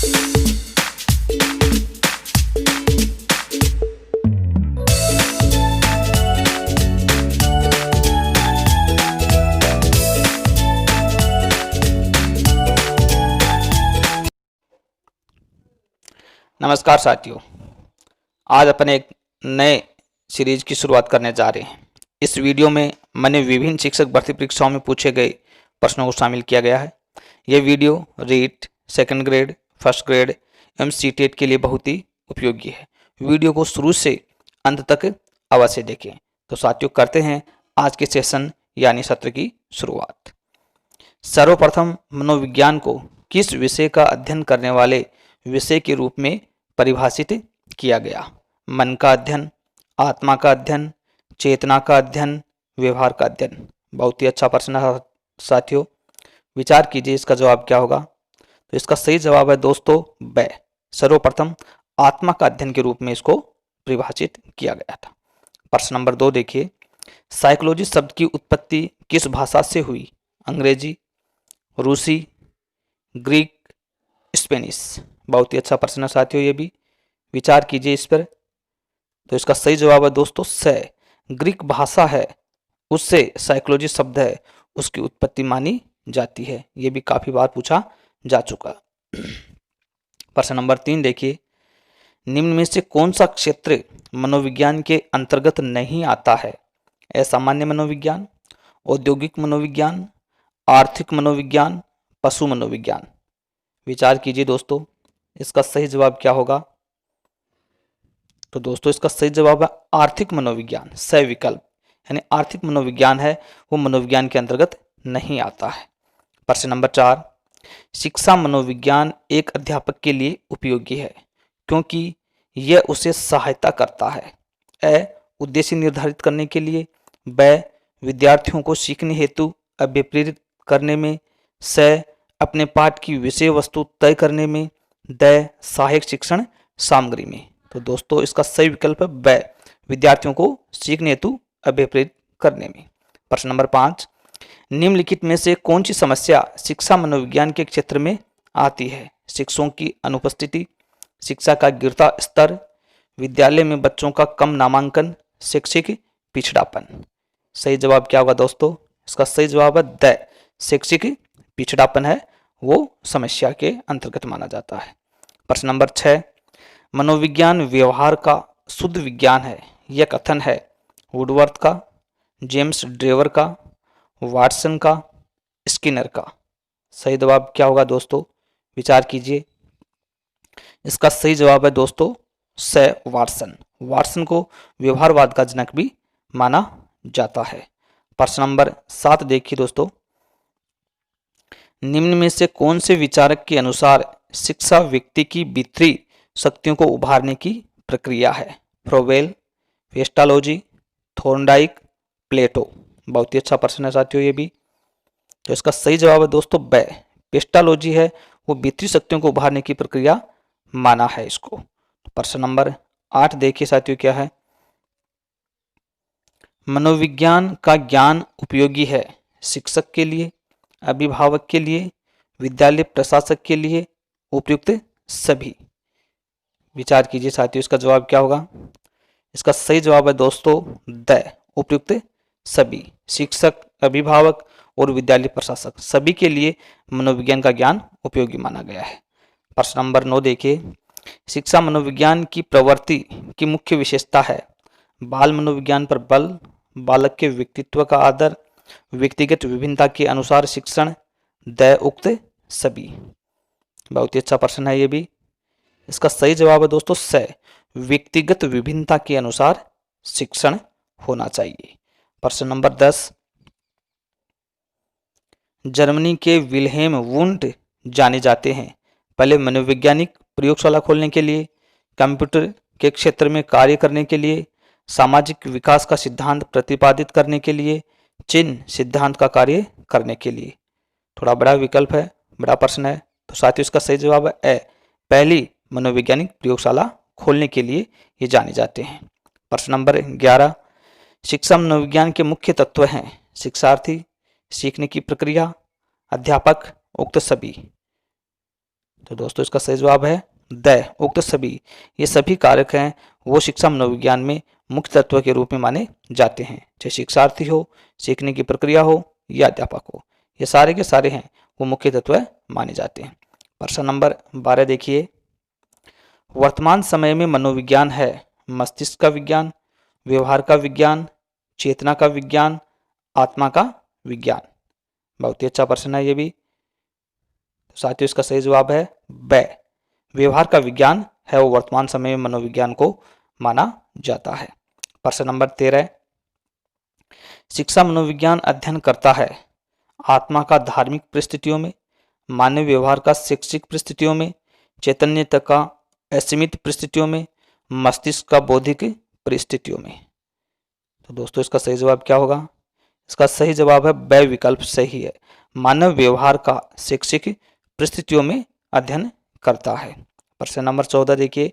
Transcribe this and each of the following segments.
नमस्कार साथियों, आज अपन एक नए सीरीज की शुरुआत करने जा रहे हैं। इस वीडियो में मैंने विभिन्न शिक्षक भर्ती परीक्षाओं में पूछे गए प्रश्नों को शामिल किया गया है। यह video REET, second grade, first grade एवं सीटेट के लिए बहुत ही उपयोगी है। वीडियो को शुरू से अंत तक अवश्य देखें। तो साथियों, करते हैं आज के सेशन यानी सत्र की शुरुआत। सर्वप्रथम मनोविज्ञान को किस विषय का अध्ययन करने वाले विषय के रूप में परिभाषित किया गया? मन का अध्ययन, आत्मा का अध्ययन, चेतना का अध्ययन, व्यवहार का अध्ययन। बहुत ही अच्छा प्रश्न है साथियों, विचार कीजिए इसका जवाब क्या होगा। तो इसका सही जवाब है दोस्तों ब। सर्वप्रथम आत्मा का अध्ययन के रूप में इसको परिभाषित किया गया था। प्रश्न नंबर 2 देखिए, साइकोलॉजी शब्द की उत्पत्ति किस भाषा से हुई? अंग्रेजी, रूसी, ग्रीक, स्पेनिश। बहुत ही अच्छा प्रश्न है साथियों, ये भी विचार कीजिए इस पर। तो इसका सही जवाब है दोस्तों स। ग्रीक भाषा है, उससे साइकोलॉजी शब्द है, उसकी उत्पत्ति मानी जाती है। ये भी काफी बार पूछा जा चुका। प्रश्न नंबर 3 देखिए, निम्न में से कौन सा क्षेत्र मनोविज्ञान के अंतर्गत नहीं आता है? असामान्य मनोविज्ञान, औद्योगिक मनोविज्ञान, आर्थिक मनोविज्ञान, पशु मनोविज्ञान। विचार कीजिए दोस्तों, इसका सही जवाब क्या होगा? तो दोस्तों इसका सही जवाब है आर्थिक मनोविज्ञान, स विकल्प, यानी आर्थिक मनोविज्ञान है वो मनोविज्ञान के अंतर्गत नहीं आता है। प्रश्न नंबर 4, शिक्षा मनोविज्ञान एक अध्यापक के लिए उपयोगी है क्योंकि यह उसे सहायता करता है। अ, उद्देश्य निर्धारित करने के लिए, ब, विद्यार्थियों को सीखने हेतु अभिप्रेरित करने में, स, अपने पाठ की विषय वस्तु तय करने में, द, सहायक शिक्षण सामग्री में। तो दोस्तों इसका सही विकल्प है ब, विद्यार्थियों को सीखने हेतु अभिप्रेरित करने में। प्रश्न नंबर 5, निम्नलिखित में से कौन सी समस्या शिक्षा मनोविज्ञान के क्षेत्र में आती है? शिक्षकों की अनुपस्थिति, शिक्षा का गिरता स्तर, विद्यालय में बच्चों का कम नामांकन, शैक्षिक पिछड़ापन। सही जवाब क्या होगा दोस्तों? इसका सही जवाब है द, शैक्षिक पिछड़ापन है वो समस्या के अंतर्गत माना जाता है। प्रश्न नंबर 6, मनोविज्ञान व्यवहार का शुद्ध विज्ञान है, यह कथन है वुडवर्थ का, जेम्स ड्रेवर का, वाटसन का, स्किनर का। सही जवाब क्या होगा दोस्तों? विचार कीजिए। इसका सही जवाब है दोस्तों स, वाटसन। वाटसन को व्यवहारवाद का जनक भी माना जाता है। प्रश्न नंबर 7 देखिए दोस्तों, निम्न में से कौन से विचारक के अनुसार शिक्षा व्यक्ति की भीतरी शक्तियों को उभारने की प्रक्रिया है? फ्रोबेल, पेस्टालोजी, थॉर्नडाइक, प्लेटो। बहुत ही अच्छा प्रश्न है साथियों ये भी। तो इसका सही जवाब है दोस्तों ब, पेस्टालोजी है वो भीतरी शक्तियों को उभारने की प्रक्रिया माना है इसको। प्रश्न नंबर 8 देखिए साथियों क्या है, मनोविज्ञान का ज्ञान उपयोगी है शिक्षक के लिए, अभिभावक के लिए, विद्यालय प्रशासक के लिए, उपयुक्त सभी। विचार कीजिए साथियों, इसका जवाब क्या होगा? इसका सही जवाब है दोस्तों द, उपयुक्त सभी। शिक्षक, अभिभावक और विद्यालय प्रशासक सभी के लिए मनोविज्ञान का ज्ञान उपयोगी माना गया है। प्रश्न नंबर 9 देखिए, शिक्षा मनोविज्ञान की प्रवृत्ति की मुख्य विशेषता है? बाल मनोविज्ञान पर बल, बालक के व्यक्तित्व का आदर, व्यक्तिगत विभिन्नता के अनुसार शिक्षण, द, उक्त सभी। बहुत ही अच्छा प्रश्न है ये भी। इसका सही जवाब है दोस्तों स, व्यक्तिगत विभिन्नता के अनुसार शिक्षण होना चाहिए। प्रश्न नंबर 10, जर्मनी के विल्हेम वुंट जाने जाते हैं पहले मनोवैज्ञानिक प्रयोगशाला खोलने के लिए, कंप्यूटर के क्षेत्र में कार्य करने के लिए, सामाजिक विकास का सिद्धांत प्रतिपादित करने के लिए, चिन्ह सिद्धांत का कार्य करने के लिए। थोड़ा बड़ा विकल्प है, बड़ा प्रश्न है। तो साथियों इसका सही जवाब है ए, पहली मनोवैज्ञानिक प्रयोगशाला खोलने के लिए ये जाने जाते हैं। प्रश्न नंबर 11, शिक्षा मनोविज्ञान के मुख्य तत्व हैं? शिक्षार्थी, सीखने की प्रक्रिया, अध्यापक, उक्त सभी। तो दोस्तों इसका सही जवाब है द। उक्त सभी, ये सभी कारक हैं वो शिक्षा मनोविज्ञान में मुख्य तत्व के रूप में माने जाते हैं, चाहे शिक्षार्थी हो, सीखने की प्रक्रिया हो या अध्यापक हो, ये सारे के सारे हैं वो मुख्य तत्व माने जाते हैं। प्रश्न नंबर 12 देखिए, वर्तमान समय में मनोविज्ञान है मस्तिष्क का विज्ञान, व्यवहार का विज्ञान, चेतना का विज्ञान, आत्मा का विज्ञान। बहुत ही अच्छा प्रश्न है ये भी। तो साथियों इसका सही जवाब है ब। व्यवहार का विज्ञान है वो वर्तमान समय में मनोविज्ञान को माना जाता है। प्रश्न नंबर 13, शिक्षा मनोविज्ञान अध्ययन करता है आत्मा का धार्मिक परिस्थितियों में, मानव व्यवहार का शैक्षिक परिस्थितियों में, चैतन्यता का असीमित परिस्थितियों में, मस्तिष्क का बौद्धिक परिस्थितियों में। तो दोस्तों इसका सही जवाब क्या होगा? इसका सही जवाब है ब विकल्प सही है, मानव व्यवहार का शैक्षिक परिस्थितियों में अध्ययन करता है। प्रश्न नंबर 14 देखिए,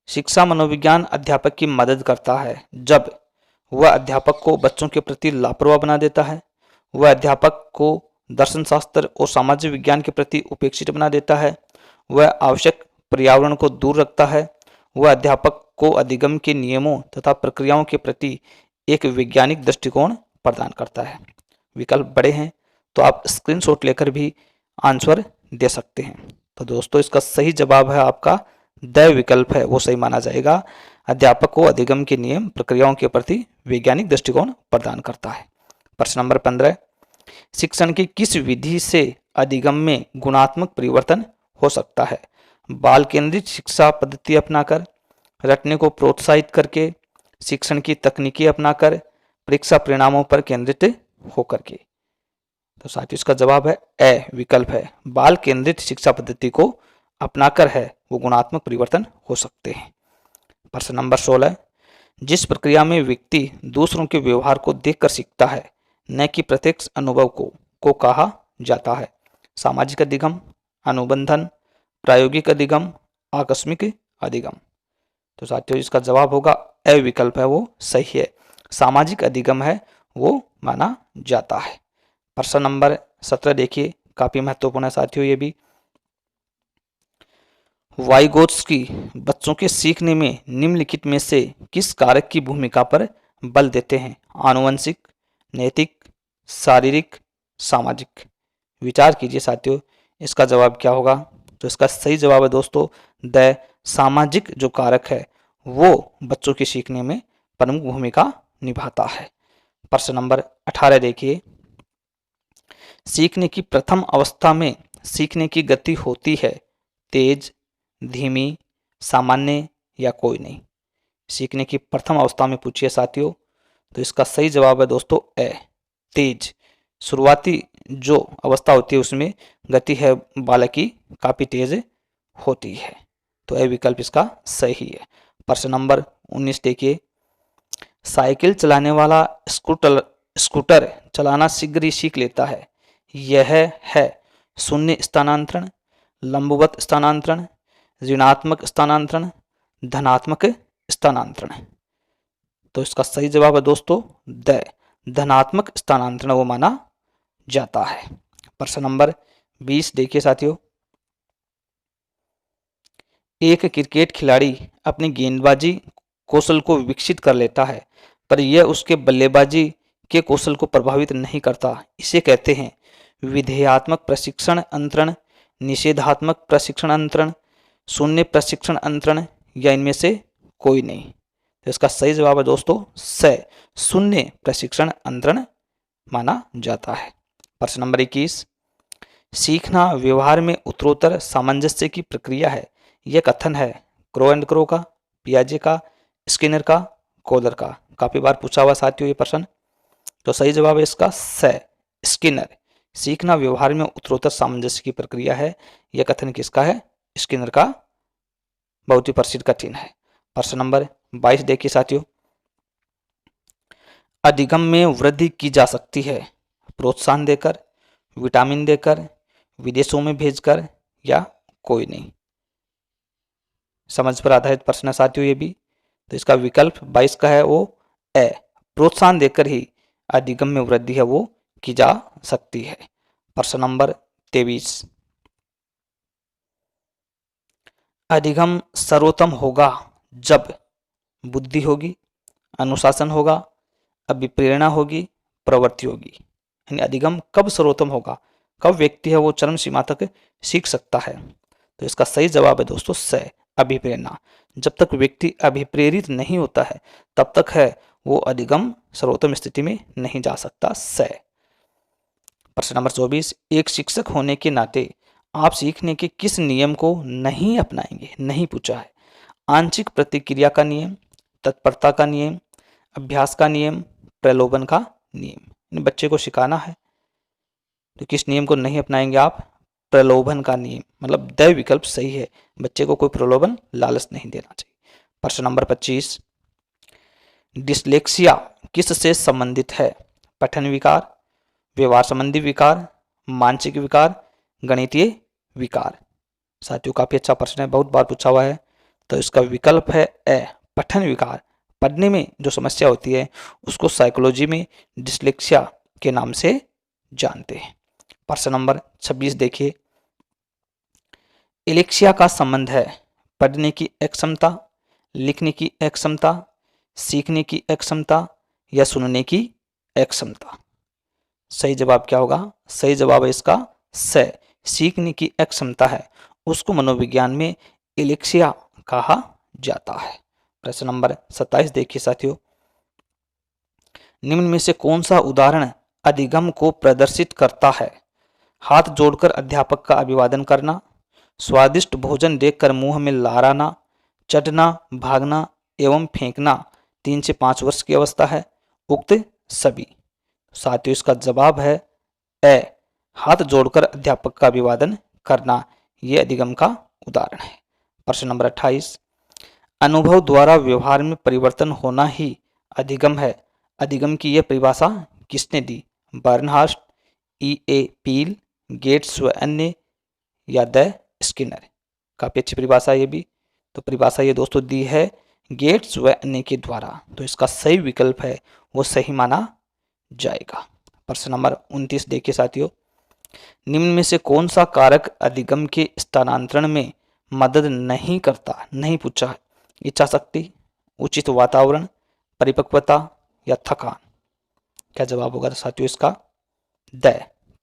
शिक्षा मनोविज्ञान अध्यापक की मदद करता है जब वह अध्यापक को बच्चों के प्रति लापरवाह बना देता है, वह अध्यापक को दर्शन शास्त्र और सामाजिक विज्ञान के प्रति उपेक्षित बना देता है, वह आवश्यक पर्यावरण को दूर रखता है, वह अध्यापक को अधिगम के नियमों तथा प्रक्रियाओं के प्रति एक वैज्ञानिक दृष्टिकोण प्रदान करता है। विकल्प बड़े हैं तो आप स्क्रीनशॉट लेकर भी आंसर दे सकते हैं। तो दोस्तों इसका सही जवाब है आपका द विकल्प है वो सही माना जाएगा। अध्यापक को अधिगम के नियम प्रक्रियाओं के प्रति वैज्ञानिक दृष्टिकोण प्रदान करता है। प्रश्न नंबर 15, शिक्षण की किस विधि से अधिगम में गुणात्मक परिवर्तन हो सकता है? बाल केंद्रित शिक्षा पद्धति अपनाकर, रटने को प्रोत्साहित करके, शिक्षण की तकनीकी अपनाकर, परीक्षा परिणामों पर केंद्रित होकर के। तो साथियों इसका जवाब है ए विकल्प है, बाल केंद्रित शिक्षा पद्धति को अपनाकर है वो गुणात्मक परिवर्तन हो सकते हैं। प्रश्न नंबर 16, जिस प्रक्रिया में व्यक्ति दूसरों के व्यवहार को देखकर सीखता है न कि प्रत्यक्ष अनुभव को कहा जाता है? सामाजिक अधिगम, अनुबंधन, प्रायोगिक अधिगम, आकस्मिक अधिगम। तो साथियों इसका जवाब होगा ए विकल्प है वो सही है, सामाजिक अधिगम है वो माना जाता है। प्रश्न नंबर 17 देखिए, काफी महत्वपूर्ण है साथियों ये भी। वाइगोत्स्की बच्चों के सीखने में निम्नलिखित में से किस कारक की भूमिका पर बल देते हैं? आनुवंशिक, नैतिक, शारीरिक, सामाजिक। विचार कीजिए साथियों इसका जवाब क्या होगा? तो इसका सही जवाब है दोस्तों द सामाजिक जो कारक है वो बच्चों के सीखने में प्रमुख भूमिका निभाता है। प्रश्न नंबर 18 देखिए, सीखने की प्रथम अवस्था में सीखने की गति होती है तेज, धीमी, सामान्य या कोई नहीं? सीखने की प्रथम अवस्था में पूछिए साथियों, तो इसका सही जवाब है दोस्तों ए तेज। शुरुआती जो अवस्था होती है उसमें गति है बालक की काफी तेज होती है। तो ए विकल्प इसका सही है। प्रश्न नंबर 19 देखिए, साइकिल चलाने वाला स्कूटर चलाना शीघ्र ही सीख लेता है, यह है शून्य स्थानांतरण, लंबवत स्थानांतरण, ऋणात्मक स्थानांतरण, धनात्मक स्थानांतरण। तो इसका सही जवाब है दोस्तों द धनात्मक स्थानांतरण वो माना जाता है। प्रश्न नंबर 20 देखिए साथियों, एक क्रिकेट खिलाड़ी अपनी गेंदबाजी कौशल को विकसित कर लेता है पर यह उसके बल्लेबाजी के कौशल को प्रभावित नहीं करता, इसे कहते हैं विधेयात्मक प्रशिक्षण अंतरण, निषेधात्मक प्रशिक्षण अंतरण, शून्य प्रशिक्षण अंतरण या इनमें से कोई नहीं? तो इसका सही जवाब है दोस्तों स शून्य प्रशिक्षण अंतरण माना जाता है। प्रश्न नंबर 21, सीखना व्यवहार में उत्तरोत्तर सामंजस्य की प्रक्रिया है, यह कथन है क्रो एंड क्रो का, पियाजे का, स्किनर का, कोलर का? काफी बार पूछा हुआ साथियों ये प्रश्न। तो सही जवाब है इसका स स्किनर। सीखना व्यवहार में उत्तरोत्तर सामंजस्य की प्रक्रिया है, यह कथन किसका है? स्किनर का। बहुत ही प्रसिद्ध कथन है। प्रश्न नंबर 22 देखिए साथियों, अधिगम में वृद्धि की जा सकती है प्रोत्साहन देकर, विटामिन देकर, विदेशों में भेजकर या कोई नहीं? समझ पर आधारित प्रश्न है साथियों ये भी। तो इसका विकल्प 22 का है वो ए प्रोत्साहन देकर ही अधिगम में वृद्धि है वो की जा सकती है। प्रश्न नंबर 23, अधिगम सर्वोत्तम होगा जब बुद्धि होगी, अनुशासन होगा, अभिप्रेरणा होगी, प्रवृत्ति होगी। यानी अधिगम कब सर्वोत्तम होगा, कब व्यक्ति है वो चरम सीमा तक सीख सकता है। तो इसका सही जवाब है दोस्तों स, अभिप्रेरणा। जब तक व्यक्ति अभिप्रेरित नहीं होता है तब तक है वो अधिगम सर्वोत्तम स्थिति में नहीं जा सकता। स। प्रश्न नंबर 24, एक शिक्षक होने के नाते आप सीखने के किस नियम को नहीं अपनाएंगे, नहीं पूछा है। आंशिक प्रतिक्रिया का नियम, तत्परता का नियम, अभ्यास का नियम, प्रलोभन का नियम। बच्चे को सिखाना है तो किस नियम को नहीं अपनाएंगे आप, प्रलोभन का नियम, मतलब द विकल्प सही है। बच्चे को कोई प्रलोभन लालच नहीं देना चाहिए। प्रश्न नंबर 25, डिस्लेक्सिया किससे संबंधित है। पठन विकार, व्यवहार संबंधी विकार, मानसिक विकार, गणितीय विकार। साथियों काफी अच्छा प्रश्न है, बहुत बार पूछा हुआ है। तो इसका विकल्प है ए, पठन विकार। पढ़ने में जो समस्या होती है उसको साइकोलॉजी में डिस्लेक्सिया के नाम से जानते हैं। प्रश्न नंबर 26 देखिए, एलेक्सिया का संबंध है पढ़ने की अक्षमता, लिखने की अक्षमता, सीखने की अक्षमता या सुनने की अक्षमता। सही जवाब क्या होगा, सही जवाब है इसका स, सीखने की अक्षमता है, उसको मनोविज्ञान में एलेक्सिया कहा जाता है। प्रश्न नंबर 27 देखिए साथियों, निम्न में से कौन सा उदाहरण अधिगम को प्रदर्शित करता है। हाथ जोड़कर अध्यापक का अभिवादन करना, स्वादिष्ट भोजन देखकर मुंह में लार आना, चटना, भागना एवं फेंकना 3 से 5 वर्ष की अवस्था है, उक्त सभी। साथियों इसका जवाब है ए, हाथ जोड़कर अध्यापक का अभिवादन करना, यह अधिगम का उदाहरण है। प्रश्न नंबर 28, अनुभव द्वारा व्यवहार में परिवर्तन होना ही अधिगम है। अधिगम की यह परिभाषा किसने दी, बर्नहार्स्ट, E.A. पील, गेट्स व अन्य या द स्किनर। काफी अच्छी परिभाषा ये भी। तो परिभाषा ये दोस्तों दी है गेट्स व अन्य के द्वारा। तो इसका सही विकल्प है वो सही माना जाएगा। प्रश्न नंबर 29 देखिए साथियों, निम्न में से कौन सा कारक अधिगम के स्थानांतरण में मदद नहीं करता, नहीं पूछा है। इच्छा शक्ति, उचित वातावरण, परिपक्वता या थकान। क्या जवाब होगा साथियों इसका, द,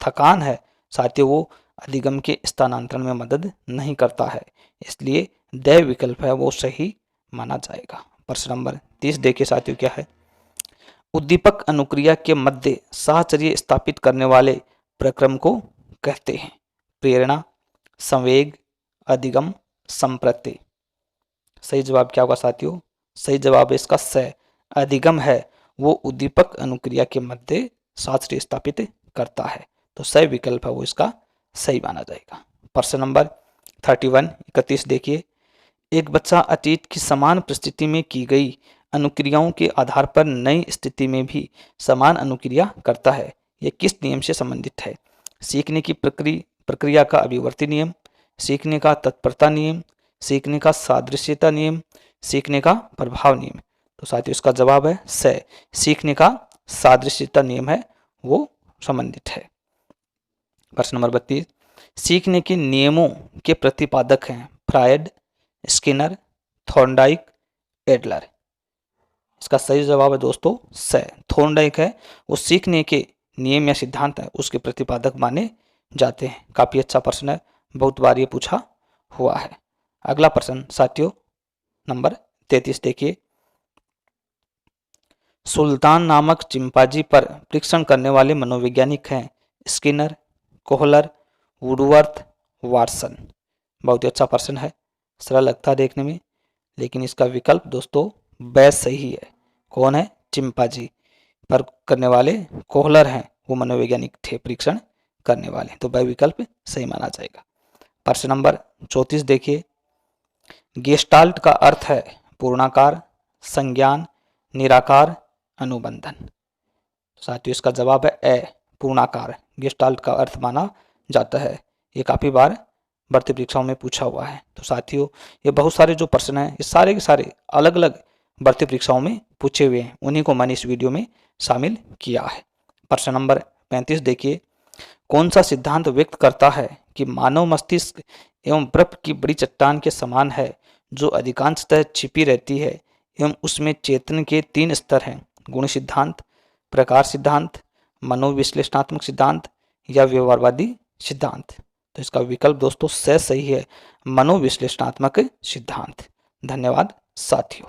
थकान है साथियों वो अधिगम के स्थानांतरण में मदद नहीं करता है, इसलिए द विकल्प है वो सही माना जाएगा। प्रश्न नंबर 30 देखिए साथियों क्या है, उद्दीपक अनुक्रिया के मध्य साहचर्य स्थापित करने वाले प्रक्रम को कहते हैं। प्रेरणा, संवेग, अधिगम, संप्रत्यय। सही जवाब क्या होगा साथियों, सही जवाब है इसका स, अधिगम है वो उद्दीपक अनुक्रिया के मध्य साहचर्य स्थापित करता है। तो सही विकल्प है वो इसका सही माना जाएगा। प्रश्न नंबर 31 देखिए, एक बच्चा अतीत की समान परिस्थिति में की गई अनुक्रियाओं के आधार पर नई स्थिति में भी समान अनुक्रिया करता है, यह किस नियम से संबंधित है। सीखने की प्रक्रिया का अभिवर्ती नियम, सीखने का तत्परता नियम, सीखने का सादृश्यता नियम, सीखने का प्रभाव नियम। तो साथियों इसका जवाब है स, सीखने का सादृश्यता नियम है वो संबंधित है। प्रश्न नंबर 32, सीखने के नियमों के प्रतिपादक हैं फ्रायड, स्किनर, थॉर्नडाइक, एडलर। इसका सही जवाब है दोस्तों स, थॉर्नडाइक है वो सीखने के नियम या सिद्धांत है उसके प्रतिपादक माने जाते हैं। काफी अच्छा प्रश्न है, बहुत बार ये पूछा हुआ है। अगला प्रश्न साथियों नंबर 33 देखिए, सुल्तान नामक चिंपांजी पर परीक्षण करने वाले मनोवैज्ञानिक हैं स्किनर, कोहलर, वुडवर्थ, वाटसन। बहुत ही अच्छा प्रश्न है, सरल लगता है देखने में, लेकिन इसका विकल्प दोस्तों ब सही है। कौन है, चिंपांजी पर करने वाले कोहलर हैं वो मनोवैज्ञानिक थे परीक्षण करने वाले। तो ब विकल्प सही माना जाएगा। प्रश्न नंबर 34 देखिए, गेस्टाल्ट का अर्थ है पूर्णाकार, संज्ञान, निराकार, अनुबंधन। साथियों इसका जवाब है ए, पूर्णाकार गेस्टाल्ट का अर्थ माना जाता है। ये काफी बार भर्ती परीक्षाओं में पूछा हुआ है। तो साथियों ये बहुत सारे जो प्रश्न हैं ये सारे के सारे अलग अलग भर्ती परीक्षाओं में पूछे हुए हैं, उन्हीं को मैंने इस वीडियो में शामिल किया है। प्रश्न नंबर 35 देखिए, कौन सा सिद्धांत व्यक्त करता है कि मानव मस्तिष्क एवं बर्फ की बड़ी चट्टान के समान है जो अधिकांशतः छिपी रहती है एवं उसमें चेतन के 3 स्तर हैं, गुण सिद्धांत, प्रकार सिद्धांत, मनोविश्लेषणात्मक सिद्धांत या व्यवहारवादी सिद्धांत। तो इसका विकल्प दोस्तों सही है, मनोविश्लेषणात्मक सिद्धांत। धन्यवाद साथियों।